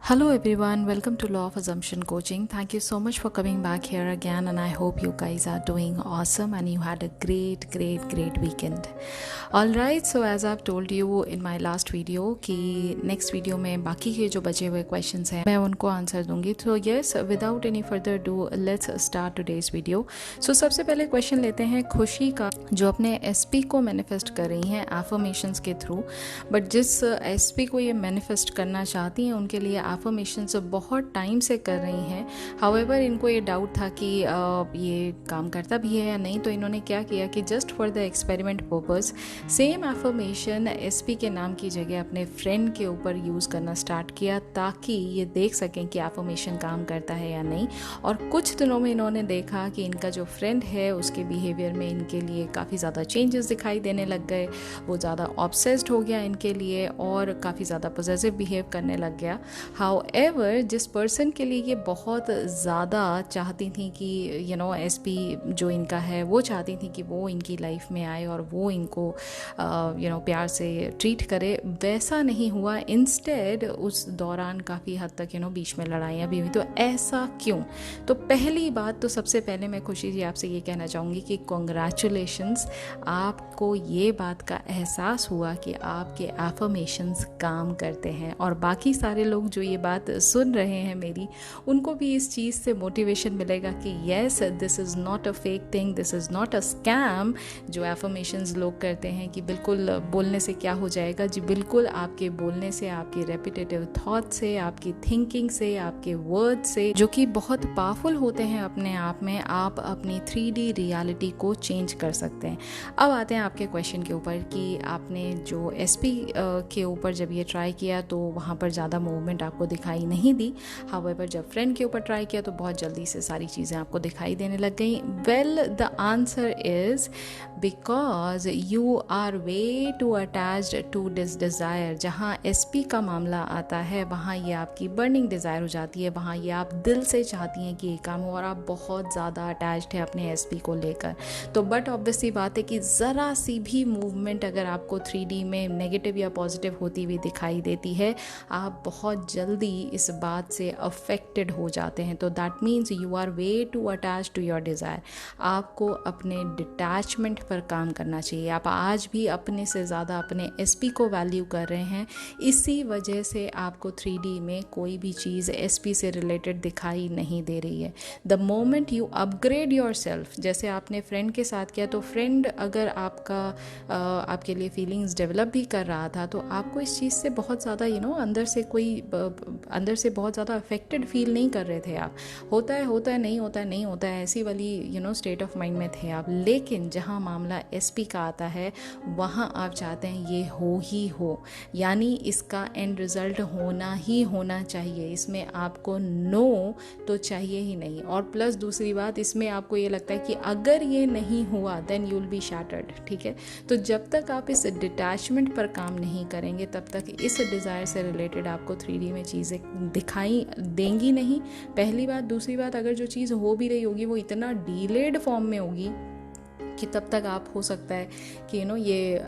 Hello everyone, welcome to Law of Assumption Coaching. Thank you so much for coming back here again, and I hope you guys are doing awesome and you had a great weekend. Alright, so as I've told you in my last video कि next video में बाकी के जो बचे हुए questions हैं मैं उनको आंसर दूंगी. So yes, without any further ado, let's start today's video. So सबसे पहले क्वेश्चन लेते हैं खुशी का, जो अपने SP को मैनिफेस्ट कर रही हैं एफर्मेशंस के थ्रू. बट जिस SP को ये मैनिफेस्ट करना चाहती हैं उनके लिए एफर्मेशंस बहुत टाइम से कर रही हैं. हाउएवर इनको ये डाउट था कि ये काम करता भी है या नहीं, तो इन्होंने क्या किया कि just for the experiment purpose same affirmation SP के नाम की जगह अपने फ्रेंड के ऊपर यूज़ करना स्टार्ट किया, ताकि ये देख सकें कि एफर्मेशन काम करता है या नहीं. और कुछ दिनों में इन्होंने देखा कि इनका जो फ्रेंड है उसके बिहेवियर में इनके लिए काफ़ी ज़्यादा चेंजेस दिखाई देने लग गए. वो ज़्यादा ऑब्सेस्ड हो गया इनके लिए और काफ़ी ज़्यादा पॉजिटिव बिहेव करने लग गया. हाउएवर जिस पर्सन के लिए ये बहुत ज़्यादा चाहती थी कि SP जो इनका है वो चाहती थी कि वो इनकी लाइफ में आए और वो इनको प्यार से ट्रीट करे, वैसा नहीं हुआ. इंस्टेड उस दौरान काफ़ी हद तक बीच में लड़ाइयाँ भी हुई. तो ऐसा क्यों? तो पहली बात तो सबसे पहले मैं खुशी जी आपसे ये कहना चाहूँगी कि कॉन्ग्रेचुलेशंस, आपको ये बात का एहसास हुआ कि आपके एफर्मेशंस काम करते हैं. और बाकी सारे लोग जो ये बात सुन रहे हैं मेरी, उनको भी इस चीज़ से मोटिवेशन मिलेगा कि yes, this is not a fake thing, this is not a scam जो एफर्मेशंस लोग करते हैं कि बिल्कुल बोलने से क्या हो जाएगा. जी बिल्कुल, आपके बोलने से, आपके रेपिटेटिव थॉट से, आपकी थिंकिंग से, आपके वर्ड से, जो कि बहुत पावरफुल होते हैं अपने आप में, आप अपनी 3D रियलिटी को चेंज कर सकते हैं. अब आते हैं आपके क्वेश्चन के ऊपर कि आपने जो SP के ऊपर जब ये ट्राई किया तो वहाँ पर ज़्यादा मूवमेंट आपको दिखाई नहीं दी. हाउएवर जब फ्रेंड के ऊपर ट्राई किया तो बहुत जल्दी से सारी चीज़ें आपको दिखाई देने लग गई. Well, the answer is because you are way too attached to this desire. जहाँ SP का मामला आता है वहाँ ये आपकी बर्निंग डिज़ायर हो जाती है, वहाँ ये आप दिल से चाहती हैं कि ये काम हो और आप बहुत ज़्यादा अटैच्ड है अपने SP को लेकर. तो बट ऑब्वियसली बात है कि ज़रा सी भी मूवमेंट अगर आपको 3D में नेगेटिव या पॉजिटिव होती हुई दिखाई देती है, आप बहुत जल्दी इस बात से अफेक्टेड हो जाते हैं. तो that means you are way too attach to your desire. आपको अपने डिटैचमेंट पर काम करना चाहिए. आप आज भी अपने से ज़्यादा अपने SP को वैल्यू कर रहे हैं, इसी वजह से आपको 3D में कोई भी चीज़ SP से रिलेटेड दिखाई नहीं दे रही है. The moment you upgrade your self, जैसे आपने फ्रेंड के साथ किया, तो फ्रेंड अगर आपके लिए फीलिंग्स डेवलप भी कर रहा था तो आपको इस चीज़ से बहुत ज़्यादा अंदर से बहुत ज़्यादा अफेक्टेड फील नहीं कर रहे थे आप. होता है नहीं होता है ऐसी वाली स्टेट ऑफ माइंड में थे आप. लेकिन जहाँ मामला SP का आता है वहाँ आप चाहते हैं ये हो ही हो, यानी इसका एंड रिज़ल्ट होना चाहिए. इसमें आपको नो तो चाहिए ही नहीं. और प्लस दूसरी बात, इसमें आपको ये लगता है कि अगर ये नहीं हुआ then you will be shattered. ठीक है, तो जब तक आप इस डिटैचमेंट पर काम नहीं करेंगे तब तक इस डिज़ायर से रिलेटेड आपको 3D में चीज़ें दिखाई देंगी नहीं. पहली बात. दूसरी बात, अगर जो चीज़ हो भी रही होगी वो इतना डीलेड फॉर्म में होगी कि तब तक आप हो सकता है कि ये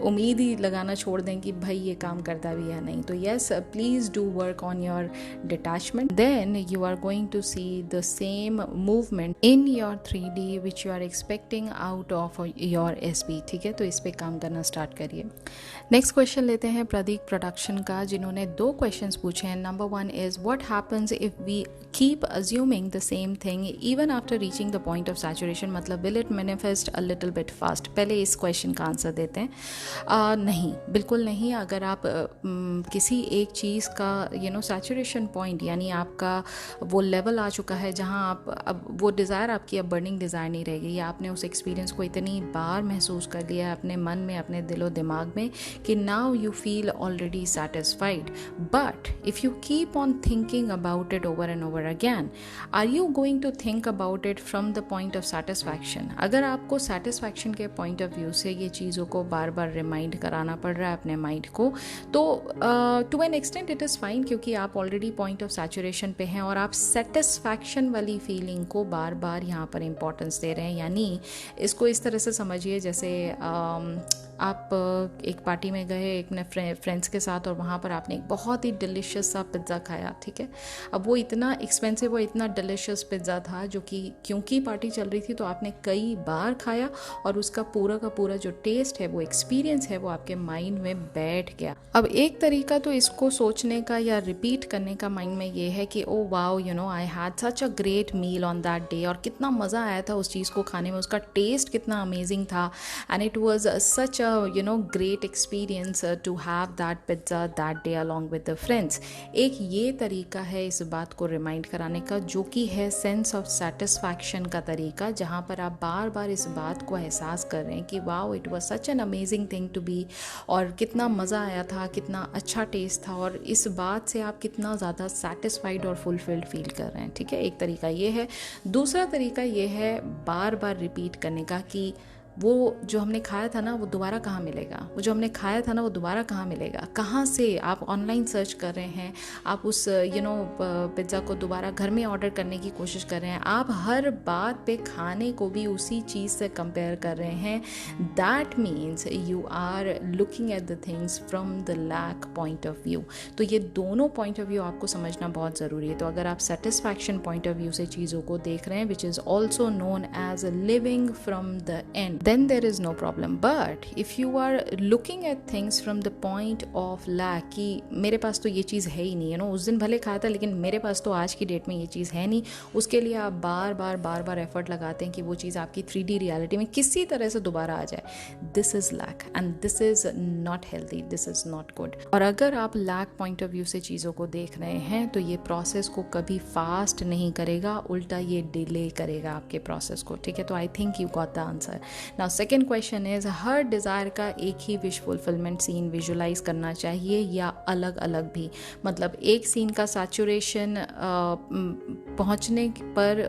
उम्मीद ही लगाना छोड़ दें कि भाई ये काम करता भी है नहीं. तो yes, please do work on your detachment, then you are going to see the same movement in your 3D which you are expecting out of your SP. ठीक है, तो इस पर काम करना स्टार्ट करिए. नेक्स्ट क्वेश्चन लेते हैं प्रदीप प्रोडक्शन का, जिन्होंने 2 क्वेश्चंस पूछे हैं. Number 1 is what happens if we keep assuming the same thing even after reaching the point of saturation, मतलब will it manifest a little bit fast. पहले इस क्वेश्चन का आंसर देते हैं. नहीं, बिल्कुल नहीं. अगर आप किसी एक चीज़ का सैचुरेशन पॉइंट, यानी आपका वो लेवल आ चुका है जहाँ आप अब वो डिज़ायर आपकी अब बर्निंग डिज़ायर नहीं रहेगी, या आपने उस एक्सपीरियंस को इतनी बार महसूस कर लिया है अपने मन में, अपने दिलो दिमाग में, कि now you feel already satisfied. But if you keep on thinking about it over and over again, are you going to think about it from the point of satisfaction? अगर आपको सेटिस्फैक्शन के पॉइंट ऑफ व्यू से ये चीज़ों को बार बार remind कराना पड़ रहा है अपने माइंड को, तो to an extent it is fine, क्योंकि आप ऑलरेडी पॉइंट ऑफ सैचुरेशन पे हैं और आप सेटिस्फैक्शन वाली फीलिंग को बार बार यहाँ पर इंपॉर्टेंस दे रहे हैं. यानी इसको इस तरह से समझिए जैसे आप एक पार्टी में गए एक अपने फ्रेंड्स के साथ और वहाँ पर आपने एक बहुत ही डिलीशियस सा पिज़्ज़ा खाया, ठीक है। अब वो इतना एक्सपेंसिव और इतना डिलीशियस पिज़्ज़ा था जो कि क्योंकि पार्टी चल रही थी तो आपने कई बार खाया और उसका पूरा का पूरा जो टेस्ट है, वो एक्सपीरियंस है, वो आपके माइंड में बैठ गया। अब एक तरीका तो इसको सोचने का या रिपीट करने का माइंड में ये है कि oh wow, you know, I had such a great meal on that day, और कितना मज़ा आया था उस चीज़ को खाने में, उसका टेस्ट कितना अमेजिंग था, and it was such a great experience to have that pizza that day along with the friends. एक ये तरीका है इस बात को रिमाइंड कराने का, जो कि है सेंस ऑफ सेटिस्फैक्शन का तरीका, जहाँ पर आप बार बार इस बात को एहसास कर रहे हैं कि wow, it was such an amazing thing to be, और कितना मज़ा आया था, कितना अच्छा टेस्ट था, और इस बात से आप कितना ज़्यादा सेटिस्फाइड और फुलफिल्ड फील कर रहे हैं, ठीक है। एक तरीका ये है। दूसरा तरीका ये है बार बार रिपीट करने का कि वो जो हमने खाया था ना वो दोबारा कहाँ मिलेगा, वो जो हमने खाया था ना वो दोबारा कहाँ मिलेगा, कहाँ से आप ऑनलाइन सर्च कर रहे हैं, आप उस पिज़्ज़ा को दोबारा घर में ऑर्डर करने की कोशिश कर रहे हैं, आप हर बात पे खाने को भी उसी चीज़ से कंपेयर कर रहे हैं। That means you are looking at the things from the lack point of view. तो ये दोनों पॉइंट ऑफ व्यू आपको समझना बहुत ज़रूरी है। तो अगर आप सेटिस्फैक्शन पॉइंट ऑफ व्यू से चीज़ों को देख रहे हैं, which is also known as living from the end, then there is no problem. But if you are looking at things from the point of lack कि मेरे पास तो ये चीज़ है ही नहीं, उस दिन भले खाया था लेकिन मेरे पास तो आज की डेट में ये चीज़ है नहीं, उसके लिए आप बार बार एफर्ट लगाते हैं कि वो चीज़ आपकी 3D रियलिटी में किसी तरह से दोबारा आ जाए। This is lack and this is not healthy, this is not good. और अगर आप लैक पॉइंट ऑफ व्यू से चीज़ों को देख रहे हैं तो ये प्रोसेस को कभी फास्ट नहीं करेगा, उल्टा ये डिले करेगा आपके प्रोसेस को, ठीक है। तो I think you got the answer. Now second question is, her desire का एक ही विश फुलफिलमेंट सीन विजुलाइज करना चाहिए या अलग अलग भी? मतलब एक सीन का सैचुरेशन पहुंचने पर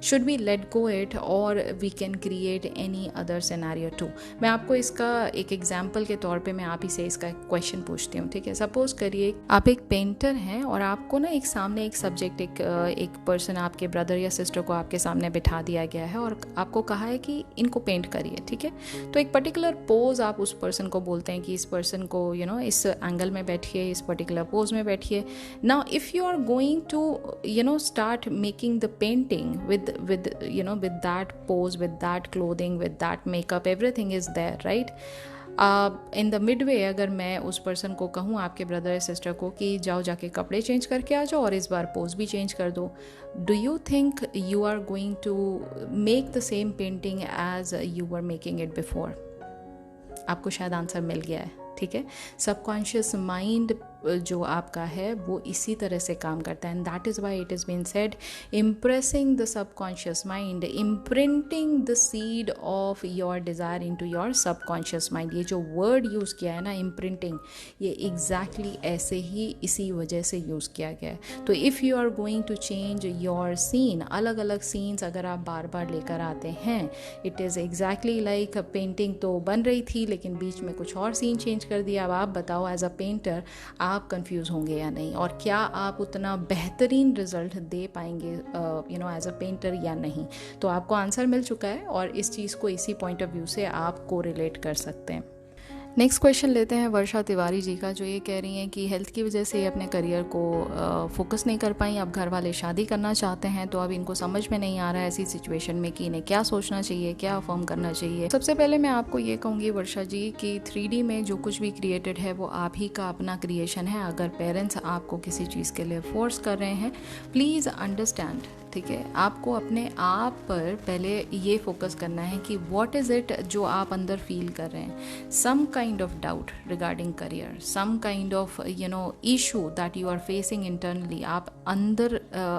should be let go it और we can create any other scenario too. मैं आपको इसका एक एग्जाम्पल के तौर पे मैं आप ही से इसका क्वेश्चन पूछती हूँ, ठीक है। सपोज करिए आप एक पेंटर हैं और आपको ना एक सामने एक सब्जेक्ट, एक पर्सन, आपके ब्रदर या सिस्टर को आपके सामने बिठा दिया गया है और आपको कहा है कि इनको पेंट करिए, ठीक है। तो एक पर्टिकुलर पोज आप उस पर्सन को बोलते हैं कि इस पर्सन को इस एंगल में बैठिए, इस पर्टिकुलर पोज में बैठिए। Now if you are going to start making the painting with that pose, with that clothing, with that makeup, everything is there, right? In the mid way अगर मैं उस पर्सन को कहूँ, आपके ब्रदर या sister को, कि जाओ जाके कपड़े चेंज करके आ जाओ और इस बार पोज भी चेंज कर दो, do you think you are going to make the same painting as you were making it before? आपको शायद आंसर मिल गया है, ठीक है। सबकॉन्शियस माइंड जो आपका है वो इसी तरह से काम करता है, and that is why it is been said impressing the subconscious mind, imprinting the seed of your desire into your subconscious mind. ये जो वर्ड यूज़ किया है ना, इम्प्रिंटिंग, ये एग्जैक्टली ऐसे ही इसी वजह से यूज़ किया गया है। तो if you are going to change your scene, अलग अलग सीन्स अगर आप बार बार लेकर आते हैं, it is exactly like painting तो बन रही थी लेकिन बीच में कुछ और सीन चेंज कर दिया। अब आप बताओ एज अ पेंटर आप कंफ्यूज होंगे या नहीं, और क्या आप उतना बेहतरीन रिजल्ट दे पाएंगे एज अ पेंटर या नहीं? तो आपको आंसर मिल चुका है और इस चीज़ को इसी पॉइंट ऑफ व्यू से आप कोरिलेट कर सकते हैं। नेक्स्ट क्वेश्चन लेते हैं वर्षा तिवारी जी का, जो ये कह रही हैं कि हेल्थ की वजह से अपने करियर को फोकस नहीं कर पाई, अब घर वाले शादी करना चाहते हैं, तो अब इनको समझ में नहीं आ रहा है ऐसी सिचुएशन में कि इन्हें क्या सोचना चाहिए, क्या अफर्म करना चाहिए। सबसे पहले मैं आपको ये कहूँगी वर्षा जी कि 3D में जो कुछ भी क्रिएटेड है वो आप ही का अपना क्रिएशन है। अगर पेरेंट्स आपको किसी चीज़ के लिए फोर्स कर रहे हैं, प्लीज़ अंडरस्टैंड, ठीक है। आपको अपने आप पर पहले ये फोकस करना है कि व्हाट इज़ इट जो आप अंदर फील कर रहे हैं। Some kind of doubt regarding career, some kind of issue that you are facing internally, आप अंदर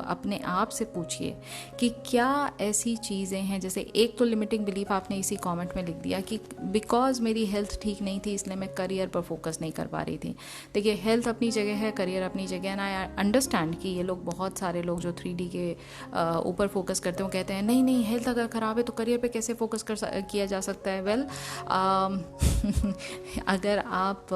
अपने आप से पूछिए कि क्या ऐसी चीज़ें हैं। जैसे एक तो लिमिटिंग बिलीफ आपने इसी कमेंट में लिख दिया कि बिकॉज मेरी हेल्थ ठीक नहीं थी इसलिए मैं करियर पर फोकस नहीं कर पा रही थी। देखिए, हेल्थ अपनी जगह है, करियर अपनी जगह है ना। आई अंडरस्टैंड कि ये लोग, बहुत सारे लोग जो 3D के ऊपर फोकस करते हैं, कहते हैं नहीं नहीं, हेल्थ अगर ख़राब है तो करियर पे कैसे फोकस किया जा सकता है। वेल अगर आप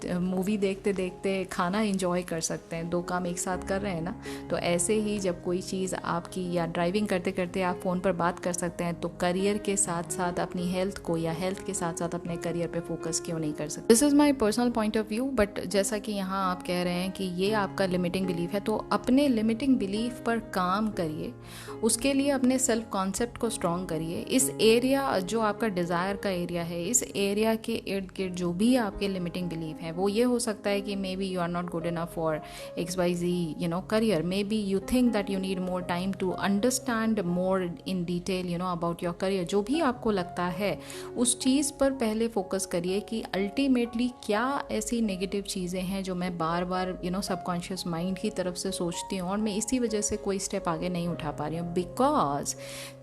मूवी देखते देखते खाना इंजॉय कर सकते हैं, 2 काम एक साथ कर रहे हैं ना। तो ऐसे ही जब कोई चीज़ आपकी, या ड्राइविंग करते करते आप फ़ोन पर बात कर सकते हैं, तो करियर के साथ साथ अपनी हेल्थ को, या हेल्थ के साथ साथ अपने करियर पे फोकस क्यों नहीं कर सकते। This is my personal point of view. But जैसा कि यहाँ आप कह रहे हैं कि ये आपका लिमिटिंग बिलीफ है, तो अपने लिमिटिंग बिलीफ पर काम करिए, उसके लिए अपने सेल्फ कॉन्सेप्ट को स्ट्रॉन्ग करिए। इस एरिया जो आपका डिज़ायर का एरिया है, इस एरिया के इर्द गिर्द जो भी आपके लिमिटिंग बिलीफ है, वो ये हो सकता है कि maybe you are not good enough for XYZ career, maybe you think that you need more time to understand more in detail about your career. जो भी आपको लगता है उस चीज़ पर पहले फोकस करिए कि अल्टीमेटली क्या ऐसी नेगेटिव चीज़ें हैं जो मैं बार बार सबकॉन्शियस माइंड की तरफ से सोचती हूँ और मैं इसी वजह से कोई स्टेप आगे नहीं उठा पा रही हूँ। बिकॉज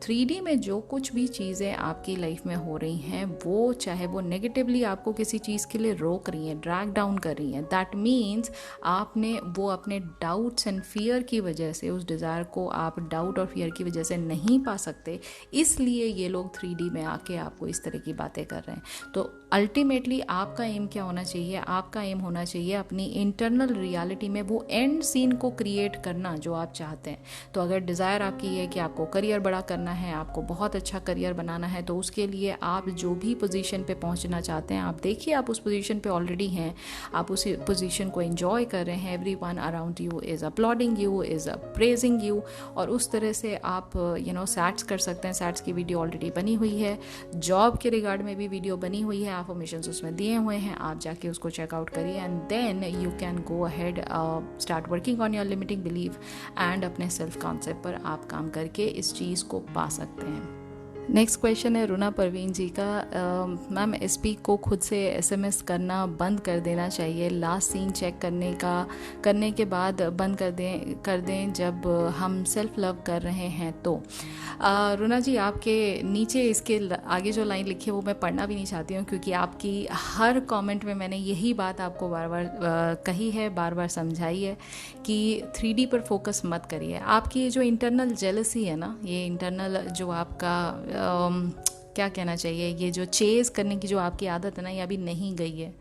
3D में जो कुछ भी चीज़ें आपकी लाइफ में हो रही हैं, वो चाहे वो नेगेटिवली आपको किसी चीज़ के लिए रोक रही हैं, ड्रैग डाउन कर रही हैं, दैट मीन्स आपने वो अपने डाउट्स एंड फियर की वजह से, उस डिज़ायर को आप डाउट और फियर की वजह से नहीं पा सकते, इसलिए ये लोग 3D में आके आपको इस तरह की बातें कर रहे हैं। तो अल्टीमेटली आपका एम क्या होना चाहिए? आपका एम होना चाहिए अपनी इंटरनल रियलिटी में वो एंड सीन को क्रिएट करना जो आप चाहते हैं। तो अगर डिज़ायर आपकी है कि आपको करियर बड़ा करना है, आपको बहुत अच्छा करियर बनाना है, तो उसके लिए आप जो भी पोजीशन पे पहुंचना चाहते हैं, आप देखिए आप उस पोजीशन पे ऑलरेडी हैं, आप उस पोजीशन को एंजॉय कर रहे हैं, everyone around you is uploading you, is praising you, और उस तरह से आप सैट्स कर सकते हैं। सैट्स की वीडियो ऑलरेडी बनी हुई है, जॉब के रिगार्ड में भी वीडियो बनी हुई है, अफर्मेशंस उसमें दिए हुए हैं, आप जाके उसको चेकआउट करिए and then you can go ahead, start working on your limiting belief and अपने सेल्फ कॉन्सेप्ट पर आप काम करके इस चीज़ को पा सकते हैं। नेक्स्ट क्वेश्चन है रुना परवीन जी का। मैम, एसपी को खुद से एसएमएस करना बंद कर देना चाहिए, लास्ट सीन चेक करने के बाद बंद कर दें जब हम सेल्फ लव कर रहे हैं तो। रुना जी, आपके नीचे इसके आगे जो लाइन लिखी है वो मैं पढ़ना भी नहीं चाहती हूँ, क्योंकि आपकी हर कमेंट में मैंने यही बात आपको बार बार कही है, बार बार समझाई है कि 3D पर फोकस मत करिए। आपकी ये जो इंटरनल जेलसी है ना, ये इंटरनल जो आपका क्या कहना चाहिए, ये जो चेज़ करने की जो आपकी आदत है ना, ये अभी नहीं गई है।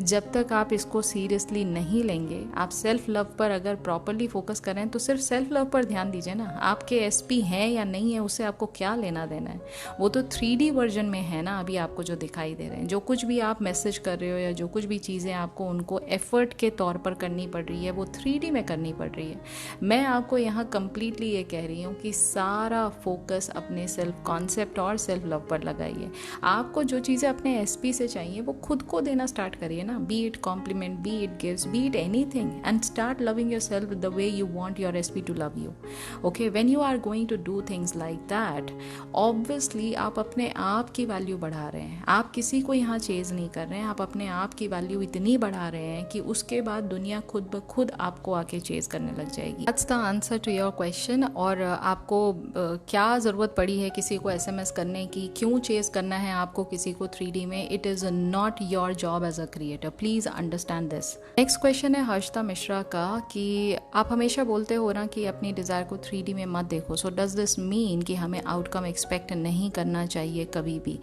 जब तक आप इसको सीरियसली नहीं लेंगे, आप सेल्फ लव पर अगर प्रॉपरली फोकस कर रहे हैं, तो सिर्फ सेल्फ लव पर ध्यान दीजिए ना। आपके एसपी हैं या नहीं है, उससे आपको क्या लेना देना है? वो तो 3D वर्जन में है ना, अभी आपको जो दिखाई दे रहे हैं। जो कुछ भी आप मैसेज कर रहे हो या जो कुछ भी चीज़ें आपको उनको एफर्ट के तौर पर करनी पड़ रही है, वो 3D में करनी पड़ रही है। मैं आपको यहाँ कंप्लीटली ये कह रही हूँ कि सारा फोकस अपने सेल्फ कॉन्सेप्ट और सेल्फ लव पर लगाइए। आपको जो चीज़ें अपने एसपी से चाहिए वो खुद को देना स्टार्ट करिए ना, be it compliment, be it gifts, be it anything, and start loving yourself the way you want your SP to love you. Okay, when you are going to do things like that, obviously आप अपने आप की value बढ़ा रहे हैं। आप किसी को यहाँ चेज नहीं कर रहे हैं, आप अपने आप की वैल्यू इतनी बढ़ा रहे हैं कि उसके बाद दुनिया खुद ब खुद आपको आके चेज करने लग जाएगी। That's the answer to your question. और आपको क्या ज़रूरत पड़ी है किसी को एसएमएस करने की, क्यों चेज करना है आपको किसी को 3D में? It is not your job as a creator, please understand this. Next question है हर्षिता मिश्रा का कि आप हमेशा बोलते हो ना कि अपनी डिज़ायर को 3D में मत देखो, सो डज दिस मीन कि हमें आउटकम एक्सपेक्ट नहीं करना चाहिए कभी भी?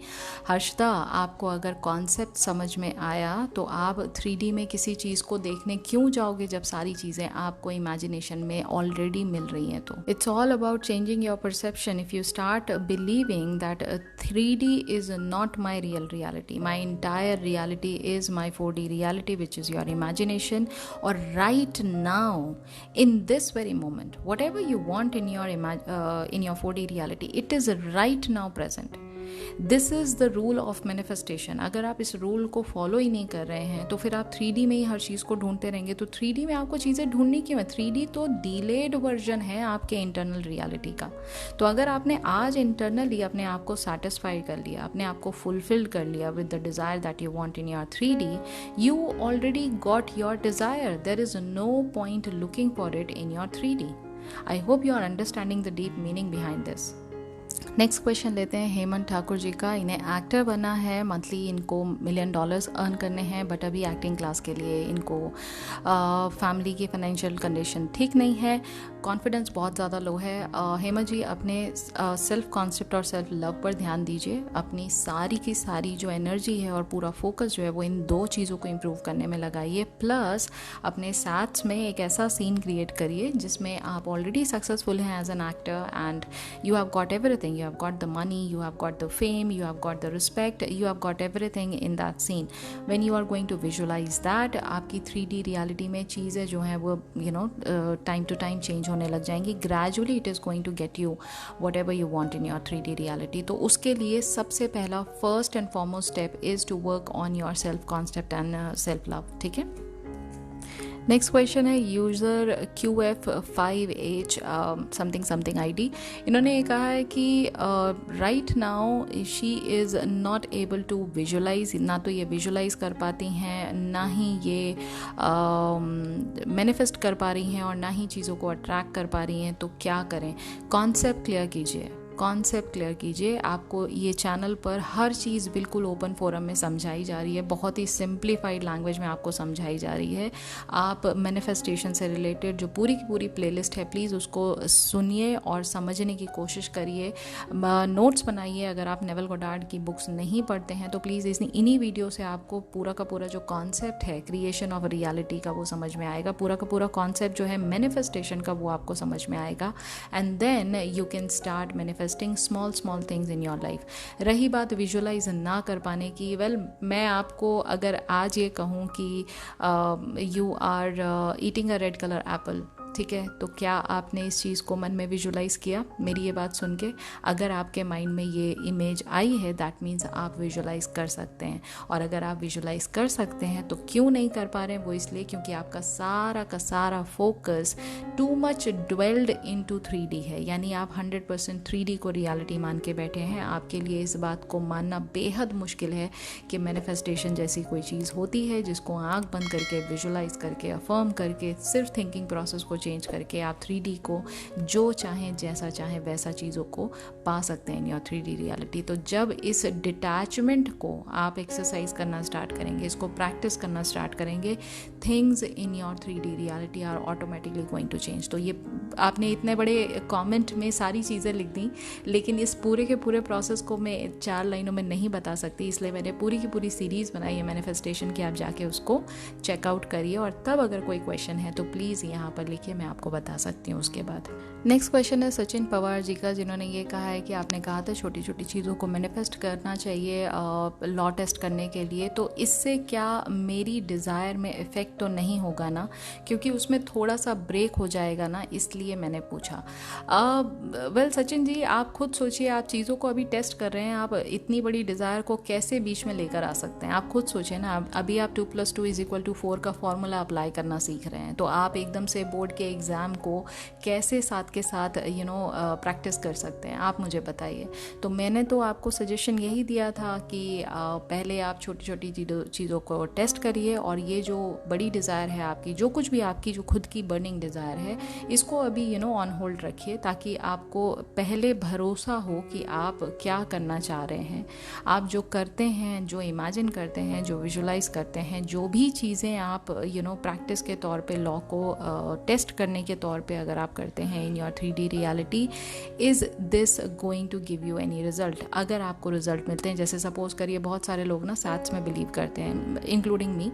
हर्षिता, आपको अगर कॉन्सेप्ट समझ में आया तो आप 3D में किसी चीज़ को देखने क्यों जाओगे जब सारी चीज़ें आपको इमेजिनेशन में ऑलरेडी मिल रही हैं? तो it's all about changing your perception. If you start believing that 3D is not my real reality, my entire reality is my 4D reality, which is your imagination, or right now in this very moment whatever you want in your 4D reality, it is right now present. This is the rule of manifestation. अगर आप इस rule को follow ही नहीं कर रहे हैं तो फिर आप 3D में ही हर चीज़ को ढूंढते रहेंगे। तो 3D में आपको चीज़ें ढूंढनी क्यों है? 3D तो डिलेड वर्जन है आपके इंटरनल रियलिटी का। तो अगर आपने आज इंटरनली अपने आप को सेटिस्फाई कर लिया, अपने आप को फुलफिल्ड कर लिया with the desire that you want in your 3D, you already got your desire. There is no point looking for it in your 3D. I hope you are understanding the deep meaning behind this. Next question लेते हैं हेमंत ठाकुर जी का। इन्हें actor बनना है, monthly इनको $1 million earn करने हैं, but अभी एक्टिंग क्लास के लिए इनको फैमिली की फाइनेंशियल कंडीशन ठीक नहीं है, कॉन्फिडेंस बहुत ज़्यादा लो है। हेमंत जी अपने सेल्फ कॉन्सेप्ट और सेल्फ लव पर ध्यान दीजिए, अपनी सारी की सारी जो एनर्जी है और पूरा फोकस जो है वो इन 2 चीज़ों को इम्प्रूव करने में लगाइए। प्लस अपने साथ में एक ऐसा सीन क्रिएट करिए जिसमें आप ऑलरेडी सक्सेसफुल हैं as an actor and you have got everything, you have got the money, you have got the fame, you have got the respect, you have got everything in that scene. When you are going to visualize that, आपकी 3D reality में चीज़ें जो हैं वो time to time change होने लग जाएंगी। Gradually it is going to get you whatever you want in your 3D reality. तो उसके लिए सबसे पहला first and foremost step is to work on your self concept and self love। ठीक है। नेक्स्ट क्वेश्चन है यूज़र QF5H समथिंग ID। इन्होंने ये कहा है कि right now she is not able to visualise, ना तो ये विजुलाइज कर पाती हैं, ना ही ये मैनिफेस्ट कर पा रही हैं और ना ही चीज़ों को अट्रैक्ट कर पा रही हैं। तो क्या करें? कॉन्सेप्ट क्लियर कीजिए, कॉन्सेप्ट क्लियर कीजिए। आपको ये चैनल पर हर चीज़ बिल्कुल ओपन फोरम में समझाई जा रही है, बहुत ही सिंप्लीफाइड लैंग्वेज में आपको समझाई जा रही है। आप मैनिफेस्टेशन से रिलेटेड जो पूरी की पूरी प्लेलिस्ट है, प्लीज़ उसको सुनिए और समझने की कोशिश करिए, नोट्स बनाइए। अगर आप नेवल गोडार्ड की बुक्स नहीं पढ़ते हैं तो प्लीज़ इन्हीं वीडियो से आपको पूरा का पूरा जो कॉन्सेप्ट है क्रिएशन ऑफ रियलिटी का वो समझ में आएगा, पूरा का पूरा कॉन्सेप्ट जो है मैनिफेस्टेशन का वो आपको समझ में आएगा। And then you can start manifesting small things in your life। रही बात विजुलाइज ना कर पाने की, मैं आपको अगर आज ये कहूँ कि you are eating a red colour apple, ठीक है, तो क्या आपने इस चीज़ को मन में विजुलाइज़ किया? मेरी ये बात सुन के अगर आपके माइंड में ये इमेज आई है, दैट मीन्स आप विजुलाइज़ कर सकते हैं। और अगर आप विजुलाइज़ कर सकते हैं तो क्यों नहीं कर पा रहे हैं? वो इसलिए क्योंकि आपका सारा का सारा focus too much dwelled into 3D है, यानी आप 100% 3D को रियलिटी मान के बैठे हैं। आपके लिए इस बात को मानना बेहद मुश्किल है कि मैनिफेस्टेशन जैसी कोई चीज़ होती है जिसको आँख बंद करके विजुलाइज़ करके अफर्म करके सिर्फ थिंकिंग प्रोसेस को चेंज करके आप 3D को जो चाहें जैसा चाहें वैसा चीज़ों को पा सकते हैं इन योर 3D रियलिटी। तो जब इस डिटैचमेंट को आप एक्सरसाइज करना स्टार्ट करेंगे, इसको प्रैक्टिस करना स्टार्ट करेंगे, things in your 3D reality are automatically going to change. तो ये आपने इतने बड़े कमेंट में सारी चीज़ें लिख दी, लेकिन इस पूरे के पूरे प्रोसेस को मैं 4 लाइनों में नहीं बता सकती, इसलिए मैंने पूरी की पूरी सीरीज़ बनाई है मैनिफेस्टेशन की। आप जाके उसको चेकआउट करिए और तब अगर कोई क्वेश्चन है तो प्लीज़ यहाँ पर लिखिए, मैं आपको बता सकती हूँ उसके बाद। नेक्स्ट क्वेश्चन है सचिन पवार जी का, जिन्होंने ये कहा है कि आपने कहा था छोटी छोटी चीज़ों को मैनिफेस्ट करना चाहिए लॉ टेस्ट करने के लिए, तो इससे क्या मेरी डिज़ायर में इफ़ेक्ट तो नहीं होगा ना, क्योंकि उसमें थोड़ा सा ब्रेक हो जाएगा ना, इसलिए मैंने पूछा। वेल सचिन जी, आप खुद सोचिए, आप चीज़ों को अभी टेस्ट कर रहे हैं, आप इतनी बड़ी डिज़ायर को कैसे बीच में लेकर आ सकते हैं? आप खुद सोचिए ना, अभी आप 2+2=4 का फॉर्मूला अप्लाई करना सीख रहे हैं, तो आप एकदम से बोर्ड के एग्ज़ाम को कैसे साथ के साथ प्रैक्टिस कर सकते हैं? आप मुझे बताइए। तो मैंने तो आपको सजेशन यही दिया था कि पहले आप छोटी छोटी चीज़ों को टेस्ट करिए, और ये जो बड़ी डिज़ायर है आपकी, जो कुछ भी आपकी जो खुद की बर्निंग डिज़ायर है, इसको अभी ऑन होल्ड रखिए, ताकि आपको पहले भरोसा हो कि आप क्या करना चाह रहे हैं। आप जो करते हैं, जो इमेजिन करते हैं, जो विजुलाइज करते हैं, जो भी चीज़ें आप प्रैक्टिस के तौर पे लॉ को टेस्ट करने के तौर पे अगर आप करते हैं in your 3D reality, is this going to give you any result? अगर आपको रिजल्ट मिलते हैं, जैसे सपोज करिए बहुत सारे लोग ना सैट्स में बिलीव करते हैं, इंक्लूडिंग मी।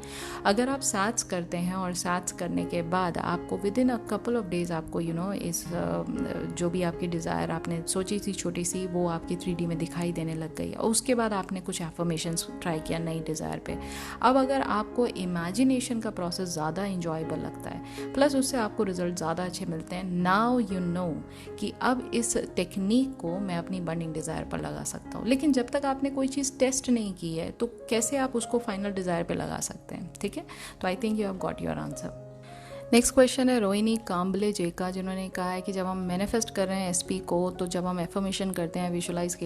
अगर आप सैट्स करते हैं और सैट्स करने के बाद आपको with in a couple of days आपको इस जो भी आपकी डिज़ायर आपने सोची थी छोटी सी, वो आपकी 3D में दिखाई देने लग गई, और उसके बाद आपने कुछ एफर्मेशंस ट्राई किया नई डिज़ायर पे। अब अगर आपको इमेजिनेशन का प्रोसेस ज़्यादा इंजॉयबल लगता है, प्लस उससे आपको रिजल्ट ज़्यादा अच्छे मिलते हैं, नाउ यू नो कि अब इस टेक्निक को मैं अपनी बर्निंग डिज़ायर पर लगा सकता हूँ। लेकिन जब तक आपने कोई चीज़ टेस्ट नहीं की है, तो कैसे आप उसको फाइनल डिज़ायर पे लगा सकते हैं? ठीक है, तो I think you have got your answer. Next question है रोहिणी काम्बले जे का, जिन्होंने कहा है कि जब हम मैनिफेस्ट कर रहे हैं एसपी को, तो जब हम एफर्मेशन करते हैं, विजुलाइज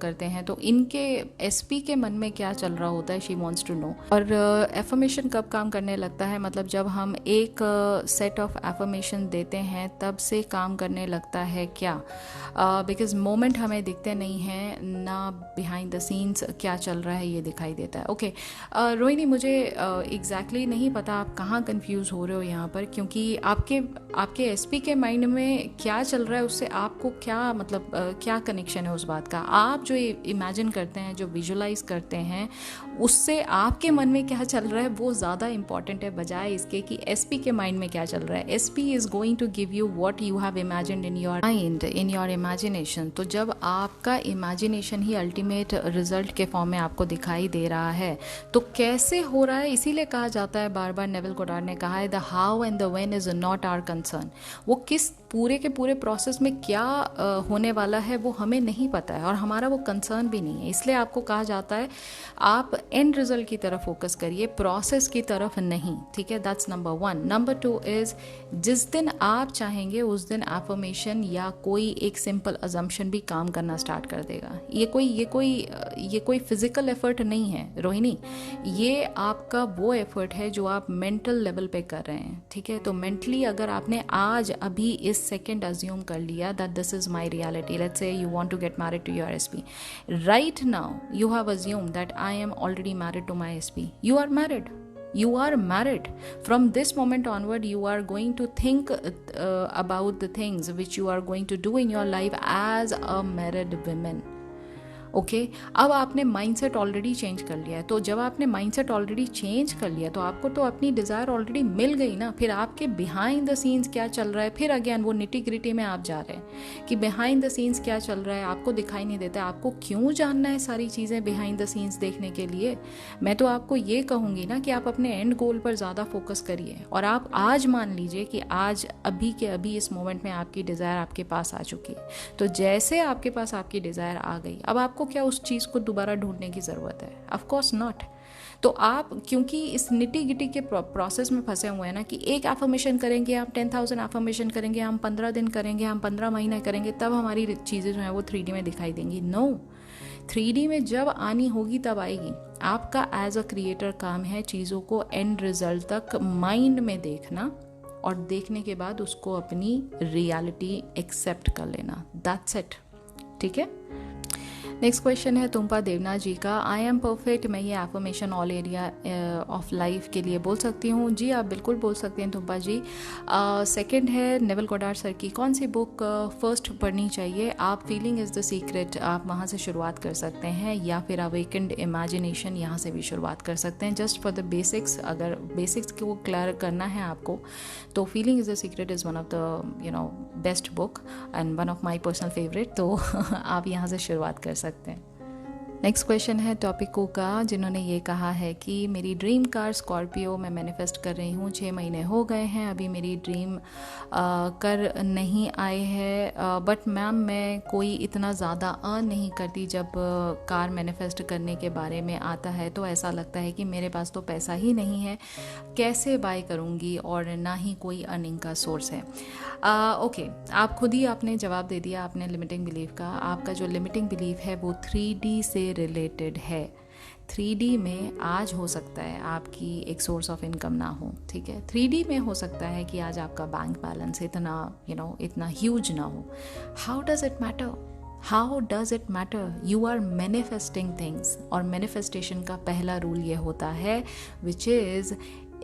करते हैं, तो इनके एसपी के मन में क्या चल रहा होता है, शी वांट्स टू नो। और एफर्मेशन कब काम करने लगता है, मतलब जब हम एक सेट ऑफ एफर्मेशन देते हैं तब से काम करने लगता है क्या, बिकॉज मोमेंट हमें दिखते नहीं हैं ना, बिहाइंड द सीन्स क्या चल रहा है ये दिखाई देता है। ओके रोहिणी, मुझे एग्जैक्टली नहीं पता आप कहाँ कन्फ्यूज़ हो रहे हो यहाँ पर, क्योंकि आपके एसपी के माइंड में क्या चल रहा है उससे आपको क्या मतलब क्या कनेक्शन है उस बात का। आप जो इमेजिन करते हैं, जो विजुलाइज करते हैं, उससे आपके मन में क्या चल रहा है वो ज़्यादा इंपॉर्टेंट है, बजाय इसके कि एसपी के माइंड में क्या चल रहा है। SP is going to give you what you have imagined in your mind, in your imagination. तो जब आपका इमेजिनेशन ही अल्टीमेट रिजल्ट के फॉर्म में आपको दिखाई दे रहा है, तो कैसे हो रहा है, इसीलिए कहा जाता है, बार बार नेविल गोडार्ड ने कहा है, the how and the when is not our concern. वो किस पूरे के पूरे प्रोसेस में क्या होने वाला है वो हमें नहीं पता है, और हमारा वो कंसर्न भी नहीं है। इसलिए आपको कहा जाता है आप एंड रिजल्ट की तरफ फोकस करिए, प्रोसेस की तरफ नहीं, ठीक है। That's number 1। नंबर 2 इज जिस दिन आप चाहेंगे उस दिन एफर्मेशन या कोई एक सिंपल अजम्पशन भी काम करना स्टार्ट कर देगा। ये कोई फिजिकल एफर्ट नहीं है रोहिणी, ये आपका वो एफर्ट है जो आप मेंटल लेवल पे कर रहे हैं, ठीक है। तो मेंटली अगर आपने आज अभी इस सेकेंड अज्यूम कर लिया that this is my reality, let's say you want to get married to your SP, right now you have assume that I am already married to my SP, you are married. You are married. From this moment onward, you are going to think about the things which you are going to do in your life as a married woman. Okay अब आपने mindset already change कर लिया है, तो जब आपने mindset already change कर लिया तो आपको तो अपनी डिज़ायर ऑलरेडी मिल गई ना। फिर आपके बिहाइंड द सीन्स क्या चल रहा है, फिर अगेन वो निटी ग्रिटी में आप जा रहे हैं कि बिहाइंड द सीन्स क्या चल रहा है, आपको दिखाई नहीं देता। आपको क्यों जानना है सारी चीज़ें बिहाइंड द सीन्स देखने के लिए? मैं तो आपको ये कहूँगी ना कि आप अपने एंड गोल पर ज़्यादा फोकस करिए, और आप आज मान लीजिए कि आज अभी के अभी इस मोमेंट में आपकी डिज़ायर आपके पास आ चुकी है। तो जैसे आपके पास आपकी डिज़ायर आ गई, अब आपको क्या उस चीज़ को दोबारा ढूंढने की ज़रूरत है? Of course not. तो आप क्योंकि इस निटी गिटी के प्रोसेस में फंसे हुए हैं ना कि एक एफर्मेशन करेंगे, हम 10,000 एफर्मेशन करेंगे, हम 15 दिन करेंगे, हम 15 महीने करेंगे, तब हमारी चीज़ें जो हैं वो 3D में दिखाई देंगी। नो, 3D में जब आनी होगी तब आएगी। आपका एज अ क्रिएटर काम है चीज़ों को एंड रिजल्ट तक माइंड में देखना, और देखने के बाद उसको अपनी रियलिटी एक्सेप्ट कर लेना। दैट्स इट, ठीक है। नेक्स्ट क्वेश्चन है तुम्पा देवनाथ जी का, आई एम परफेक्ट, मैं ये affirmation all area of life के लिए बोल सकती हूँ? जी आप बिल्कुल बोल सकते हैं तुम्पा जी। सेकंड है नेविल गोडार्ड सर की कौन सी बुक फर्स्ट पढ़नी चाहिए? आप फीलिंग इज़ द सीक्रेट, आप वहाँ से शुरुआत कर सकते हैं, या फिर अवेकेंड इमेजिनेशन, यहाँ से भी शुरुआत कर सकते हैं। जस्ट फॉर द बेसिक्स, अगर बेसिक्स को क्लियर करना है आपको, तो feeling is the secret is one of the best book and one of my personal favourite, तो आप यहाँ से शुरुआत कर सकते हैं। नेक्स्ट क्वेश्चन है टॉपिको का, जिन्होंने ये कहा है कि मेरी ड्रीम कार स्कॉर्पियो मैं मैनिफेस्ट कर रही हूँ, 6 महीने हो गए हैं, अभी मेरी ड्रीम कर नहीं आए है, बट मैम मैं कोई इतना ज़्यादा अर्न नहीं करती। जब कार मैनिफेस्ट करने के बारे में आता है तो ऐसा लगता है कि मेरे पास तो पैसा ही नहीं है, कैसे बाय करूँगी, और ना ही कोई अर्निंग का सोर्स है। ओके, आप खुद ही आपने जवाब दे दिया आपने लिमिटिंग बिलीफ का। आपका जो लिमिटिंग बिलीफ है वो 3D से रिलेटेड है। 3D में आज हो सकता है आपकी एक सोर्स ऑफ इनकम ना हो, ठीक है। 3D में हो सकता है कि आज आपका बैंक बैलेंस इतना ह्यूज ना हो। How does it matter? How does it matter? You are manifesting things, और मैनिफेस्टेशन का पहला रूल ये होता है which is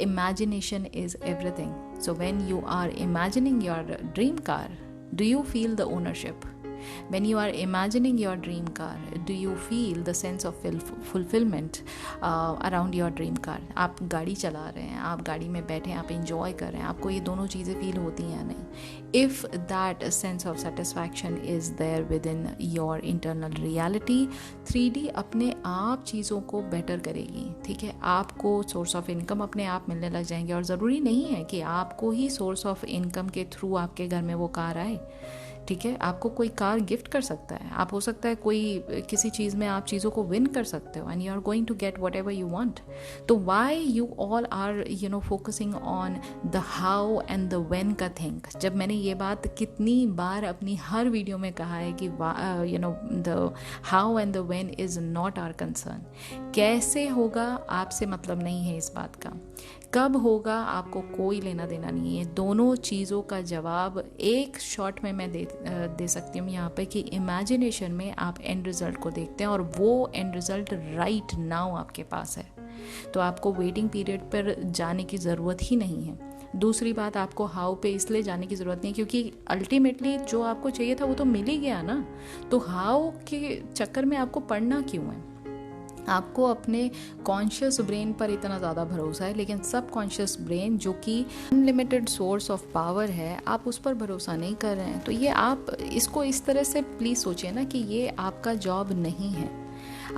imagination is everything. So when you are imagining your dream car, do you feel the ownership? When you are imagining your dream car, do you feel the sense of fulfillment around your dream car? आप गाड़ी चला रहे हैं, आप गाड़ी में बैठे हैं, आप enjoy कर रहे हैं, आपको ये दोनों चीज़ें फील होती हैं या नहीं? If that sense of satisfaction is there within your internal reality, 3D अपने आप चीज़ों को बेटर करेगी, ठीक है। आपको सोर्स ऑफ इनकम अपने आप मिलने लग जाएंगे, और ज़रूरी नहीं है कि आपको ही सोर्स ऑफ इनकम के थ्रू आपके घर में वो कार आए। ठीक है, आपको कोई कार गिफ्ट कर सकता है, आप हो सकता है कोई किसी चीज़ में आप चीज़ों को विन कर सकते हो, and you are going to get whatever you want. तो why you all are focusing on the how and the when का थिंग. जब मैंने ये बात कितनी बार अपनी हर वीडियो में कहा है कि the how and the when is not our concern. कैसे होगा आपसे मतलब नहीं है इस बात का, कब होगा आपको कोई लेना देना नहीं है. दोनों चीज़ों का जवाब एक शॉट में मैं दे सकती हूँ यहाँ पे कि इमेजिनेशन में आप एंड रिज़ल्ट को देखते हैं और वो एंड रिज़ल्ट राइट नाउ आपके पास है. तो आपको वेटिंग पीरियड पर जाने की ज़रूरत ही नहीं है. दूसरी बात, आपको हाउ पे इसलिए जाने की ज़रूरत नहीं है क्योंकि अल्टीमेटली जो आपको चाहिए था वो तो मिल ही गया ना. तो हाउ के चक्कर में आपको पढ़ना क्यों है. आपको अपने कॉन्शियस ब्रेन पर इतना ज़्यादा भरोसा है, लेकिन सब कॉन्शियस ब्रेन जो कि अनलिमिटेड सोर्स ऑफ पावर है, आप उस पर भरोसा नहीं कर रहे हैं. तो ये आप इसको इस तरह से प्लीज़ सोचिए ना कि ये आपका जॉब नहीं है.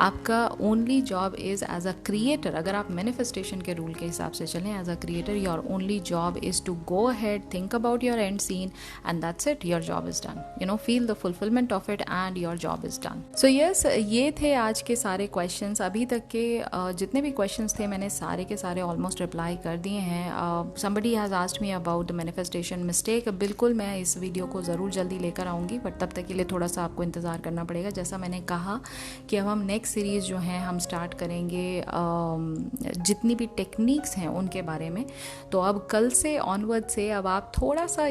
आपका only job is as a creator. अगर आप मैनिफेस्टेशन के रूल के हिसाब से चलें, as a creator your only job is to go ahead, think about your end scene, and that's it. Your job is done. Feel the fulfilment of it and your job is done. So yes, ये थे आज के सारे questions. अभी तक के जितने भी क्वेश्चंस थे मैंने सारे के सारे ऑलमोस्ट रिप्लाई कर दिए हैं. Somebody has asked me about the manifestation mistake. बिल्कुल मैं इस वीडियो को ज़रूर जल्दी लेकर आऊँगी, बट तब तक के लिए थोड़ा सा आपको इंतज़ार करना पड़ेगा. जैसा मैंने कहा कि अब हम नेक्स्ट सीरीज़ जो हैं हम स्टार्ट करेंगे जितनी भी टेक्निक्स हैं उनके बारे में. तो अब कल से ऑनवर्ड से अब आप थोड़ा सा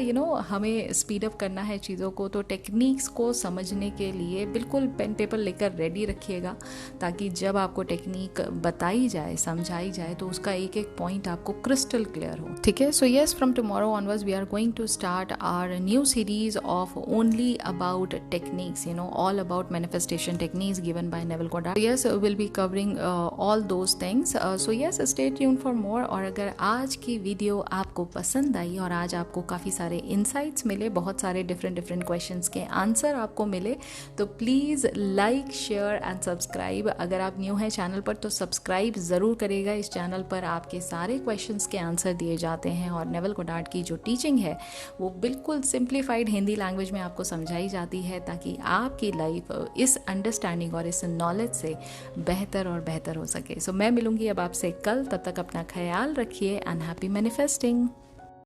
हमें स्पीड अप करना है चीज़ों को. तो टेक्निक्स को समझने के लिए बिल्कुल पेन पेपर लेकर रेडी रखिएगा, ताकि जब आपको टेक्निक बताई जाए, समझाई जाए, तो उसका एक एक पॉइंट आपको क्रिस्टल क्लियर हो. ठीक है. So yes, from tomorrow onwards we are going to start our new series of only about techniques, all about manifestation techniques given by Neville Goddard. Yes, we'll be covering all those things. So yes, stay tuned for more. और अगर आज की video आपको पसंद आई और आज आपको काफ़ी सारे इंसाइट्स मिले, बहुत सारे डिफरेंट क्वेश्चंस के आंसर आपको मिले, तो please like, share and subscribe. अगर आप न्यू हैं चैनल पर तो सब्सक्राइब ज़रूर करेगा. इस चैनल पर आपके सारे क्वेश्चंस के आंसर दिए जाते हैं और नेवल गोडार्ड की जो टीचिंग है वो बिल्कुल सिंप्लीफाइड हिंदी लैंग्वेज में आपको समझाई जाती है, ताकि आपकी लाइफ इस अंडरस्टैंडिंग और इस नॉलेज से बेहतर और बेहतर हो सके. सो मैं मिलूंगी अब आपसे कल. तब तक अपना ख्याल रखिए एंड हैप्पी मैनिफेस्टिंग.